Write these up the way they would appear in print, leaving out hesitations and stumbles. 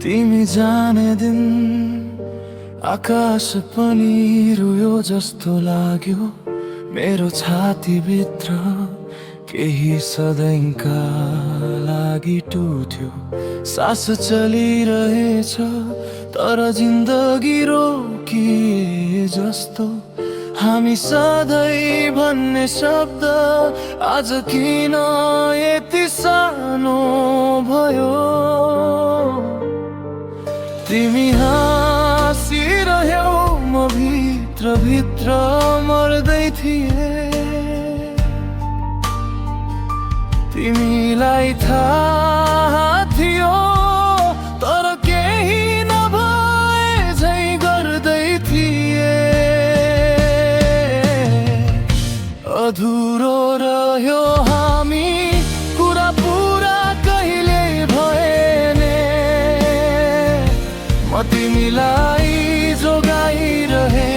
तिमी जाने दिन आकाश पनि रोयो जस्तो लाग्यो। मेरो छातीभित्र केही सधैँका लागि टुट्यो। सास चलिरहेछ तर जिन्दगी रोकिए जस्तो। हामी सधैँ भन्ने शब्द आज किन यति सानो भयो। तिमी हाँसिरह्यौ, म भित्र भित्र मर्दै थिए। तिमीलाई थाहा थियो तर केही नभए झै गर्दै थिए। अधुरो रह्यो हामी, कुरा पुरा कहिले भएने। म तिमीलाई जोगाइरहे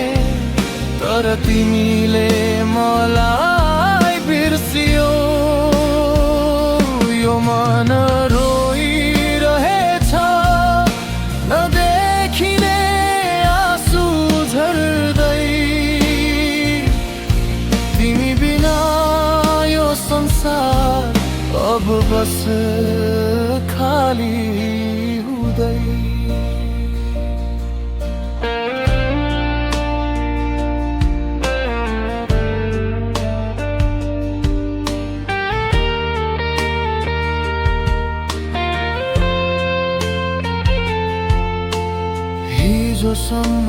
तर तिमीले मलाई बिर्सियो। यो मन रोइरहेछ नदेखिने आँसु झर्दै। तिमी बिना यो संसार अब बस खाली हुँदै। हिजोसम्म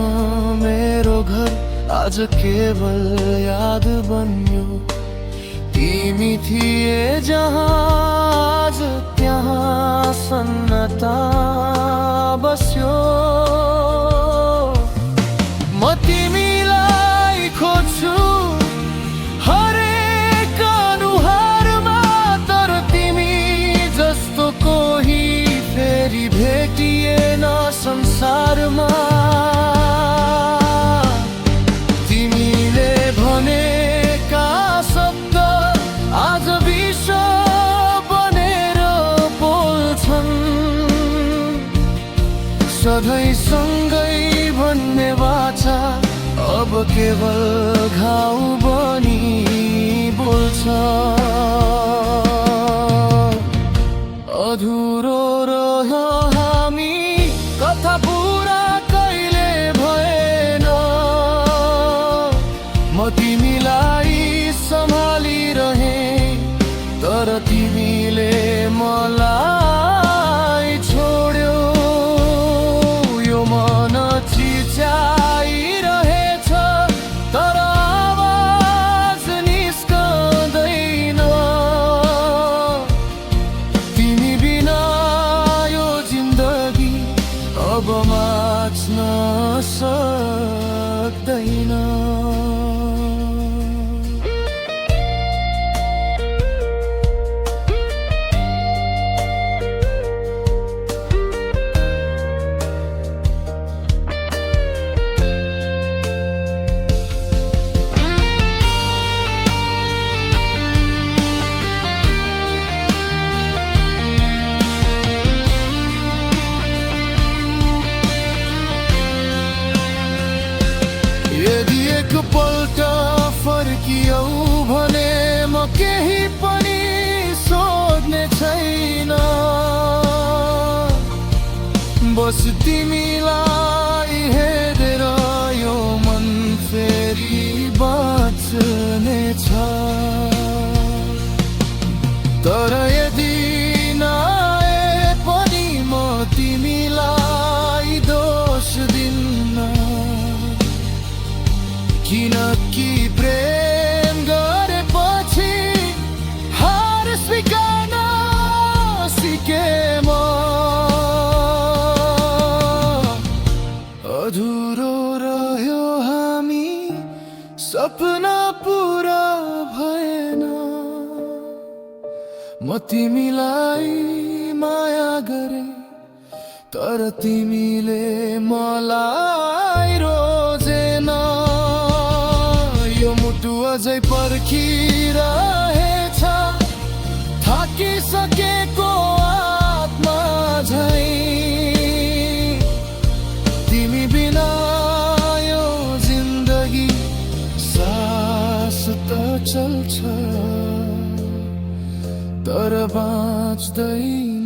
मेरो घर आज केवल याद बन्यो। तिमी थिए जहाँ आज त्यहाँ सन्नता बस्यो। म तिमीलाई खोज्छु हरेक अनुहारमा तर तिमी जस्तो कोही फेरि भेटिएन संसारमा। तिमीले भनेका शब्द आज विश्व बनेर बोल्छन्। सधैँ सँगै भन्ने वाचा अब केवल घाउ बनी बोल्छ। अधुरो रह्यो हामी, कथा पुरा कहिले भएन। म तिमीलाई सम्हालिरहे तर तिमीले मलाई छोड्यो। यो मन चिच्याइरहेछ तर आवाज निस्कँदैन। तिमी बिना यो जिन्दगी अब बाँच्न सक्दैन। यदि एकपल्ट फर्कियौ भने म केही पनि सोध्ने छैन। बस तिमीलाई हेरेर यो मन फेरि बाँच्नेछ। तर यदि नआए पनि म तिमीलाई दोष दिन्न। किनकि प्रेम गरेपछि हार स्वीकार्न सिके म। अधुरो रह्यो हामी, सपना पुरा भएन। म तिमीलाई माया गरे तर तिमीले मलाई रोजेन। यो मुटु अझै पर्खिरहेछ थाकिसकेको आत्मा झै। चल्छ तर बाँच्दैन।